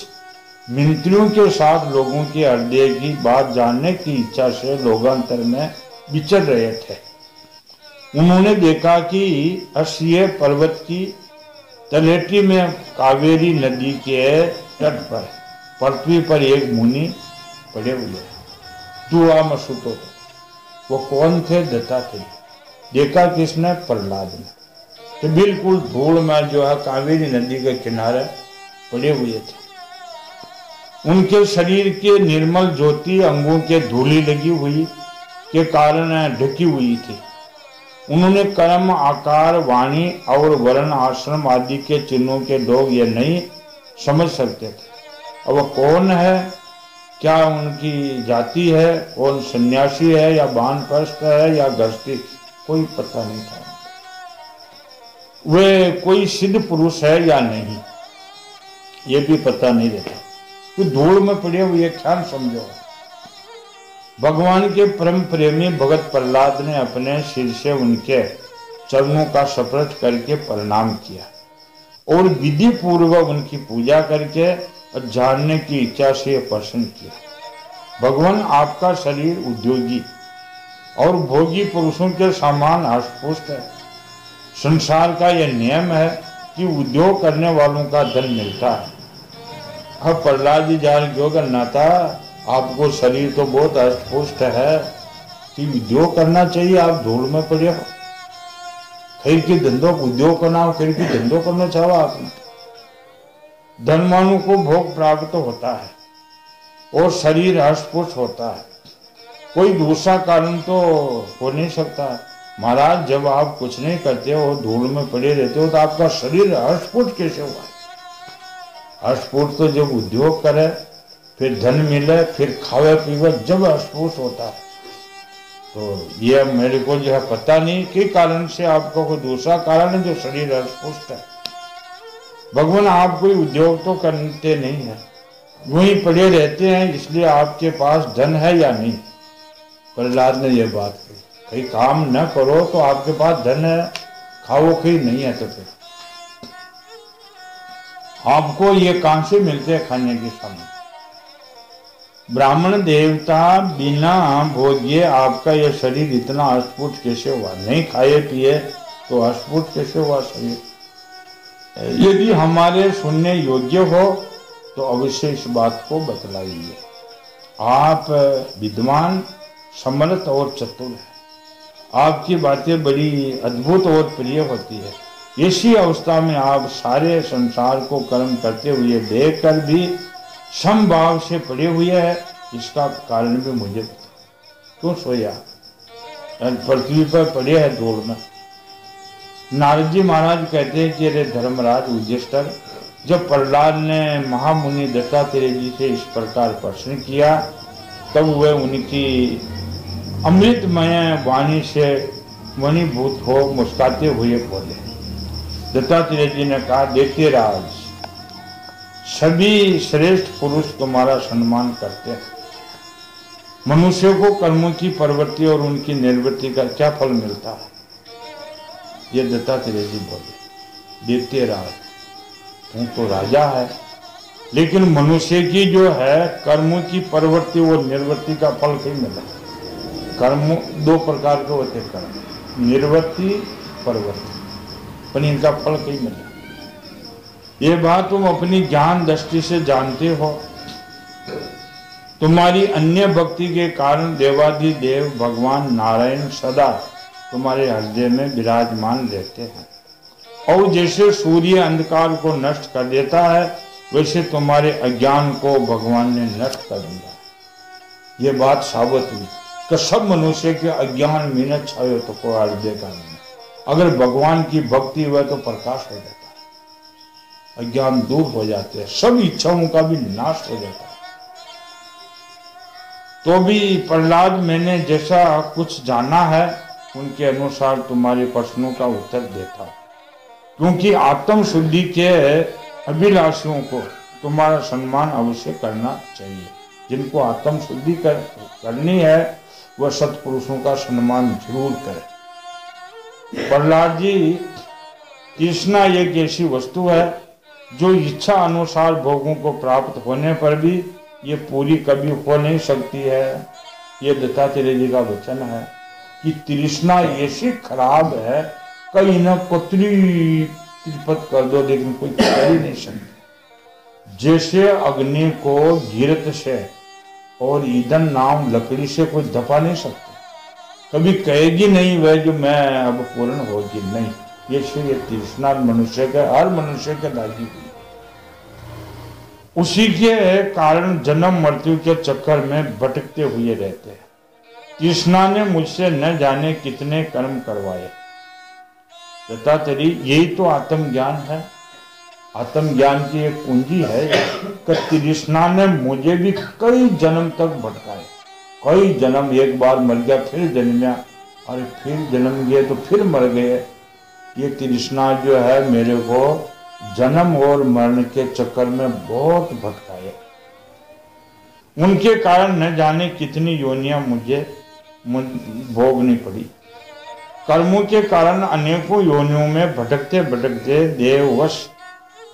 मंत्रियों के साथ लोगों के हृदय की बात जानने की इच्छा से लोकांतर में विचर रहे थे। उन्होंने देखा कि असीय पर्वत की तलेटी में कावेरी नदी के तट पर पृथ्वी पर एक मुनि पड़े हुए दुआ में सुतो। वो कौन थे? दत्तात्रेय। देखा किसने? प्रहलाद ने। तो बिल्कुल धूल में जो है कावेरी नदी के किनारे पड़े हुए थे। उनके शरीर के निर्मल ज्योति अंगों के धूली लगी हुई के कारण ढकी हुई थी। उन्होंने कर्म, आकार, वाणी और वर्ण, आश्रम आदि के चिन्हों के लोग ये नहीं समझ सकते थे। अब वह कौन है, क्या उनकी जाति है, कौन सन्यासी है या वानप्रस्थ है या गृहस्थी, कोई पता नहीं था। वे कोई सिद्ध पुरुष है या नहीं, ये भी पता नहीं रहता। तो धूल में पड़े हुए ख्याल समझो। भगवान के परम प्रेमी भगत प्रहलाद ने अपने सिर से उनके चरणों का स्पर्श करके प्रणाम किया और विधि पूर्वक उनकी पूजा करके और जानने की इच्छा से प्रश्न किया। भगवान, आपका शरीर उद्योगी और भोगी पुरुषों के समान हष्टपुष्ट है। संसार का यह नियम है कि उद्योग करने वालों का धन मिलता है। अब प्रहलाद जी जान क्यों करना था, आपको शरीर तो बहुत हष्टपुष्ट है कि उद्योग करना चाहिए, आप धूल में पड़े हो। खैर की धंधों उद्योग करना हो, खैर की धंधों करना चाहो आपने। धनवानों को भोग प्राप्त होता है और शरीर हष्टपुष्ट होता है, कोई दूसरा कारण तो हो नहीं सकता। महाराज, जब आप कुछ नहीं करते हो, धूल में पड़े रहते हो, तो आपका शरीर हष्टपुष्ट कैसे हुआ? हष्टपुष्ट तो जब उद्योग करे, फिर धन मिले, फिर खावे पीवे, जब हष्टपुष्ट होता है। तो ये मेरे को जो है पता नहीं कि कारण से आपको कोई दूसरा कारण है जो शरीर हष्टपुष्ट है। भगवान, आप कोई उद्योग तो करते नहीं है, वहीं पड़े रहते हैं, इसलिए आपके पास धन है या नहीं? प्रहलाद ने यह बात कही, कहीं काम न करो तो आपके पास धन है, खाओ कहीं नहीं है तो फिर आपको ये कहां से मिलते हैं खाने के सामान? ब्राह्मण देवता बिना भोग्य आपका यह शरीर इतना हष्टपुष्ट कैसे हुआ? नहीं खाए पिए तो हष्टपुष्ट कैसे हुआ शरीर? यदि हमारे सुनने योग्य हो तो अवश्य इस बात को बतलाइए। आप विद्वान, समर्थ और चतुर हैं, आपकी बातें बड़ी अद्भुत और प्रिय होती है। ऐसी अवस्था में आप सारे संसार को कर्म करते हुए देखकर भी समभाव से पड़े हुए हैं, इसका कारण भी मुझे क्यों सोया? पृथ्वी पर पड़े हैं धूल में। नारद जी महाराज कहते हैं कि अरे धर्मराज युधिष्ठिर, जब प्रहलाद ने महामुनि दत्तात्रेय जी से इस प्रकार प्रश्न किया, तब वह उनकी अमृतमय वाणी से वनीभूत हो मुस्कुराते हुए बोले। दत्तात्रेय जी ने कहा, देखते राज, सभी श्रेष्ठ पुरुष तुम्हारा सम्मान करते हैं। मनुष्य को कर्मों की प्रवृत्ति और उनकी निवृत्ति का क्या फल मिलता है? ये दत्तात्रेय जी बोले, देखते राज, तू तो राजा है, लेकिन मनुष्य की जो है कर्मों की प्रवृत्ति और निवृत्ति का फल कहीं मिला? कर्म दो प्रकार के होते, कर्म निवृत्ति, प्रवृत्ति, पर इनका फल कहीं मिला? ये बात तुम अपनी ज्ञान दृष्टि से जानते हो। तुम्हारी अन्य भक्ति के कारण देवाधिदेव भगवान नारायण सदा तुम्हारे हृदय में विराजमान रहते हैं, और जैसे सूर्य अंधकार को नष्ट कर देता है, वैसे तुम्हारे अज्ञान को भगवान ने नष्ट कर दिया। ये बात साबित हुई कि सब मनुष्य के अज्ञान मीनत छायो तो कोई हृदय का नहीं। अगर भगवान की भक्ति हुआ तो प्रकाश हो जाता है, अज्ञान दूर हो जाते हैं, सब इच्छाओं का भी नाश हो जाता है। तो भी प्रहलाद, मैंने जैसा कुछ जाना है उनके अनुसार तुम्हारे प्रश्नों का उत्तर देता, क्योंकि आत्म शुद्धि के अभिलाषियों को तुम्हारा सम्मान अवश्य करना चाहिए। जिनको आत्म शुद्धि करनी है वह सत्पुरुषों का सम्मान जरूर करें। प्रहलाद जी, तृष्णा एक ऐसी वस्तु है जो इच्छा अनुसार भोगों को प्राप्त होने पर भी ये पूरी कभी हो नहीं सकती है। ये दत्तात्रेय जी का वचन है कि तृष्णा ऐसी खराब है, कहीं न कुतरी तिरपत कर दो लेकिन कोई कर ही नहीं सकती। जैसे अग्नि को घीरत से और ईंधन नाम लकड़ी से कोई दबा नहीं सकता, कभी कहेगी नहीं वह जो मैं अब पूर्ण होगी, नहीं। ये तृष्णा मनुष्य के, हर मनुष्य के लागी हुई। उसी के कारण जन्म मृत्यु के चक्कर में भटकते हुए रहते हैं। तृष्णा ने मुझसे न जाने कितने कर्म करवाए। तथा तेरी यही तो आत्मज्ञान है। आत्मज्ञान की एक कुंजी है कि तृष्णा ने मुझे भी कई जन्म तक भटकाए। कई जन्म, एक बार मर गया फिर जन्मया, और फिर जन्म गए तो फिर मर गए। ये तृष्णा जो है मेरे को जन्म और मरण के चक्कर में बहुत भटकाए। उनके कारण न जाने कितनी योनियां मुझे भोगनी पड़ी। कर्मों के कारण अनेकों योनियों में भटकते भटकते देववश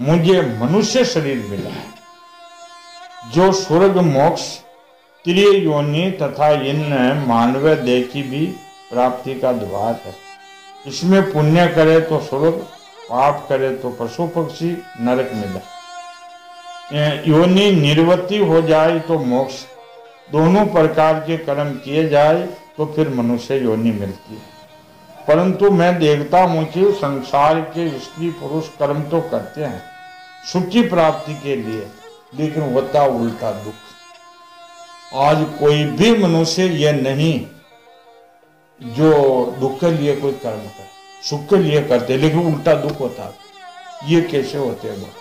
मुझे मनुष्य शरीर मिला है, जो स्वर्ग मोक्ष त्रिय योनि तथा इन मानव देह की भी प्राप्ति का द्वार है। इसमें पुण्य करे तो स्वर्ग, पाप करे तो पशु पक्षी नरक मिले। योनि निर्वृत्ति हो जाए तो मोक्ष, दोनों प्रकार के कर्म किए जाए तो फिर मनुष्य योनि मिलती है। परंतु मैं देखता हूं कि संसार के स्त्री पुरुष कर्म तो करते हैं सुख की प्राप्ति के लिए, लेकिन होता उल्टा दुख। आज कोई भी मनुष्य यह नहीं जो दुख के लिए कोई कर्म करे, सुख के लिए करते, लेकिन उल्टा दुख होता है। ये कैसे होते हैं?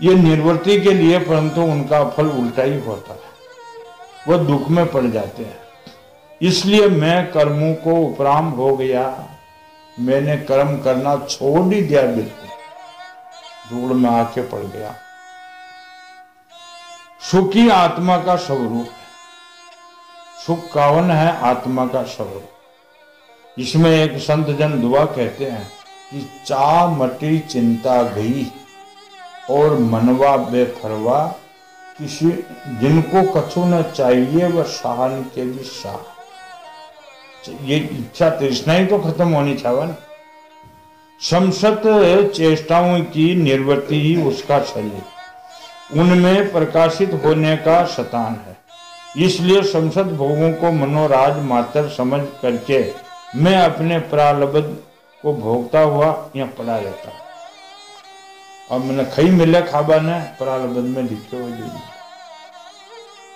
ये निर्वृत्ति के लिए, परंतु उनका फल उल्टा ही होता है, वह दुख में पड़ जाते हैं। इसलिए मैं कर्मों को उपराम हो गया, मैंने कर्म करना छोड़ ही दिया, बिल्कुल धूल में आके पड़ गया। सुखी आत्मा का स्वरूप है। सुख कौन है? आत्मा का स्वरूप। इसमें एक संत जन दुआ कहते हैं कि चा मटी चिंता गई और मनवा बेफरवा, किसी जिनको कछु न चाहिए वह शाहन के भी शाह। ये इच्छा तृष्णा ही तो खत्म होनी चाहिए। समसत चेष्टाओं की निर्वृत्ति ही उसका शरीर, उनमें प्रकाशित होने का शतान है। इसलिए समसत भोगों को मनोराज मात्र समझ करके मैं अपने प्रारब्ध को भोगता हुआ यहाँ पड़ा रहता। अब मैंने खई मिले खाबा ने प्रारब्ध में लिखे हुए,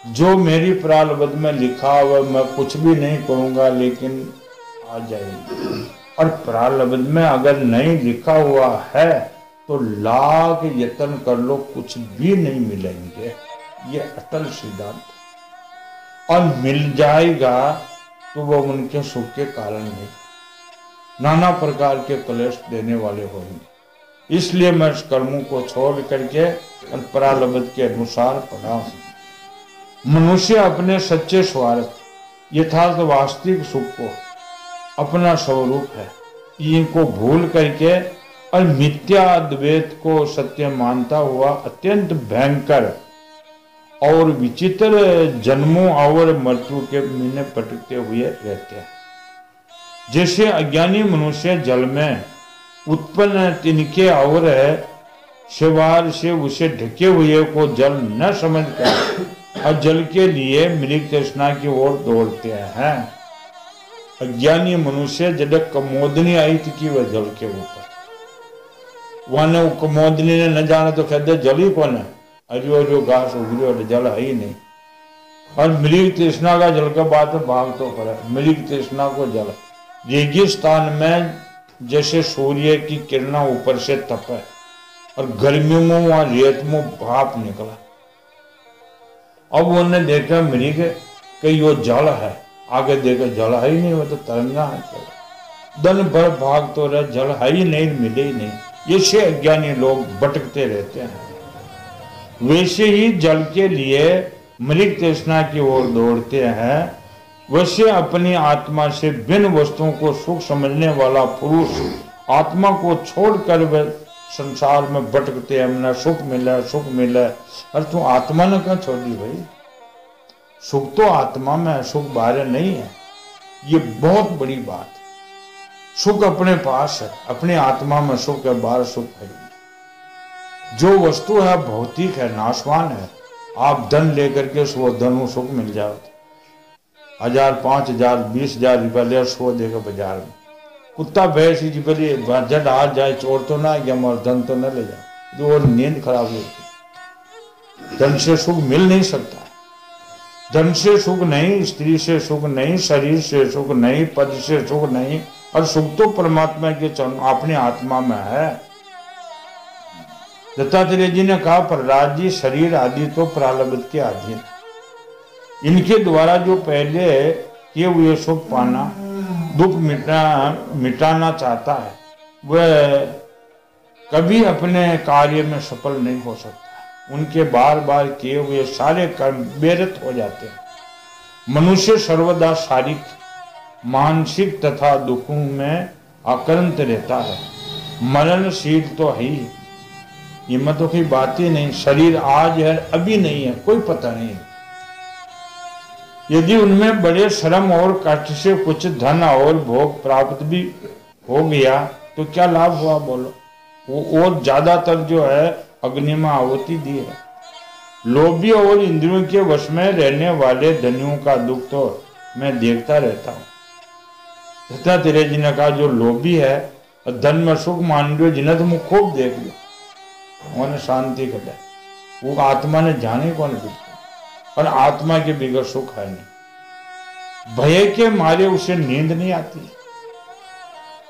जो मेरी प्रारब्ध में लिखा हुआ मैं कुछ भी नहीं करूंगा, लेकिन आ जाएगी। और प्रारब्ध में अगर नहीं लिखा हुआ है तो लाख यत्न कर लो, कुछ भी नहीं मिलेंगे। ये अटल सिद्धांत। और मिल जाएगा तो वो उनके सुख के कारण नहीं, नाना प्रकार के क्लेश देने वाले होंगे। इसलिए मैं इस कर्मों को छोड़ करके और प्रारब्ध के अनुसार पड़ा हूं। मनुष्य अपने सच्चे स्वार्थ, यथार्थ वास्तविक सुख को अपना स्वरूप है, इनको भूल करके और मिथ्या अद्वैत को सत्य मानता हुआ अत्यंत भयंकर और विचित्र जन्मों और मृत्यु के मीने पटकते हुए रहते हैं। जैसे अज्ञानी मनुष्य जल में उत्पन्न तिनके और शिवार से उसे ढके हुए को जल न समझकर और जल के लिए मृग तृष्णा की ओर दौड़ते हैं। अज्ञानी मनुष्य जब कमोदनी आई थी कि वह जल के ऊपर, वहां कमोदनी ने न जाना तो कहते जल ही कौन है, अरियो घास उगरियो, जल है ही नहीं। और मृग तृष्णा का जल के बाद भाग तो पड़ा, मृग तृष्णा को जल। रेगिस्तान में जैसे सूर्य की किरणा ऊपर से तपे और गर्मियों में वहां रेत में भाप निकला। अब उन्होंने देखा मृग कि वो जल है, आगे देखा जल है ही नहीं, वो तो तरंगा है। दिन भर भाग तो रहे, जल है ही नहीं, मिले ही नहीं। ऐसे अज्ञानी लोग भटकते रहते हैं। वैसे ही जल के लिए मृग तृष्णा की ओर दौड़ते हैं, वैसे अपनी आत्मा से बिन वस्तुओं को सुख समझने वाला पुरुष आत्मा को छोड़कर वह संसार में भटकते हैं। हमने सुख मिला, सुख मिला। अरे तू आत्मा ने क्या छोड़ दी भाई? सुख तो आत्मा में है, सुख बाहर नहीं है। ये बहुत बड़ी बात। सुख अपने पास है, अपने आत्मा में सुख है, बाहर सुख है। जो वस्तु है भौतिक है, नाशवान है। आप धन लेकर के सो धन सुख मिल जाओ, 1000, 5000, 20,000 रुपया ले सो देगा बाजार में। कुत्ता भैंस जी बोलिए जड हाथ जाए, चोर तो ना गया, मर धन तो न ले जाए, तो और नींद खराब होती। धन से सुख मिल नहीं सकता। धन से सुख नहीं, स्त्री से सुख नहीं, शरीर से सुख नहीं, पद से सुख नहीं, और सुख तो परमात्मा के चरण अपनी आत्मा में है। दत्तात्रेय जी ने कहा, प्रहलाद जी शरीर आदि तो प्रारब्ध के अधीन, इनके द्वारा जो पहले किए हुए सुख पाना, दुख मिटाना चाहता है, वह कभी अपने कार्य में सफल नहीं हो सकता। उनके बार बार किए हुए सारे कर्म व्यर्थ हो जाते हैं। मनुष्य सर्वदा शारीरिक, मानसिक तथा दुखों में आक्रांत रहता है। मरणशील तो है ही, हिम्मतों की बात ही नहीं। शरीर आज है, अभी नहीं है, कोई पता नहीं। यदि उनमें बड़े श्रम और कष्ट से कुछ धन और भोग प्राप्त भी हो गया तो क्या लाभ हुआ बोलो? वो और ज्यादातर जो है अग्नि में आहुति दी है। लोभी और इंद्रियों के वश में रहने वाले धनियों का दुख तो मैं देखता रहता हूँ। दत्तात्रेय जी ने कहा, जो लोभी है धन में सुख मान लियो, जिन्हें तुम खूब देख लो, उन्हें शांति घटे। वो आत्मा ने जाने कौन बिल्कुल, और आत्मा के बिगड़ सुख है नहीं। भय के मारे उसे नींद नहीं आती,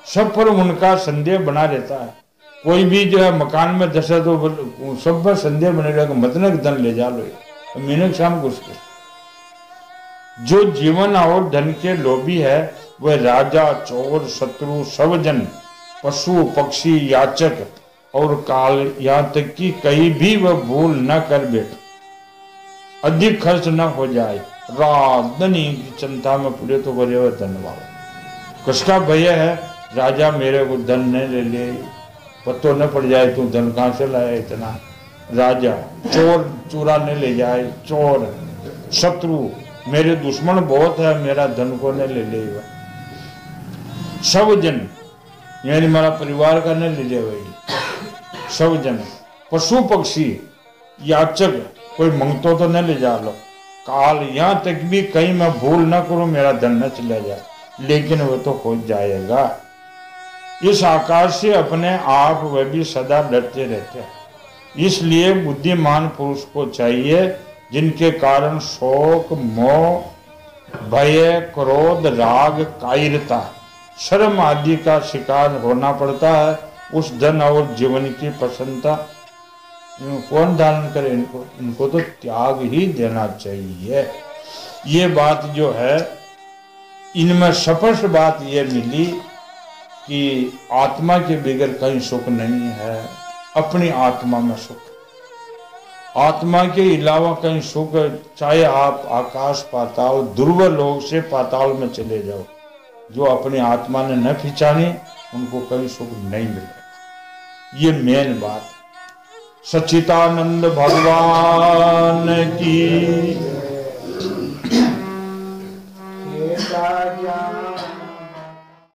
सब पर उनका संदेह बना रहता है। कोई भी जो है मकान में दशा तो सब पर संदेह बने रहेगा, मतलब धन ले जा लो, तो मीनक शाम घुस के। जो जीवन और धन के लोभी है वह राजा, चोर, शत्रु, सर्वजन, पशु, पक्षी, याचक और काल, यहाँ तक कि कहीं भी वह भूल न कर बैठे, अधिक खर्च न हो जाए, रात दिन की चिंता में पूरे तो करे वह धनवान। किसका भय है? राजा मेरे को धन नहीं ले ले, पतो न पड़ जाए तू धन कहाँ से लाया इतना। राजा, चोर चुरा न ले जाए, चोर, शत्रु, मेरे दुश्मन बहुत है, मेरा धन को न ले ले। सब जन यानी मेरा परिवार का न ले ले वही। सब जन, पशु पक्षी, याचक, कोई मंगतो तो न ले जा लो। काल, यहाँ तक भी कहीं मैं भूल न करूं मेरा धन न चला जाए, लेकिन वह तो हो जाएगा। इस आकाश से अपने आप वह भी सदा डरते रहते हैं। इसलिए बुद्धिमान पुरुष को चाहिए, जिनके कारण शोक, मोह, भय, क्रोध, राग, कायरता, शर्म आदि का शिकार होना पड़ता है, उस धन और जीवन की प्रसन्नता कौन धारण करे? इनको तो त्याग ही देना चाहिए। ये बात जो है, इनमें स्पष्ट बात ये मिली कि आत्मा के बगैर कहीं सुख नहीं है, अपनी आत्मा में सुख। आत्मा के अलावा कहीं सुख, चाहे आप आकाश पाताल, ध्रुव लोक से पाताल में चले जाओ, जो अपनी आत्मा ने न पहचानी उनको कहीं सुख नहीं मिलेगा। ये मेन बात। सच्चिदानंद भगवान की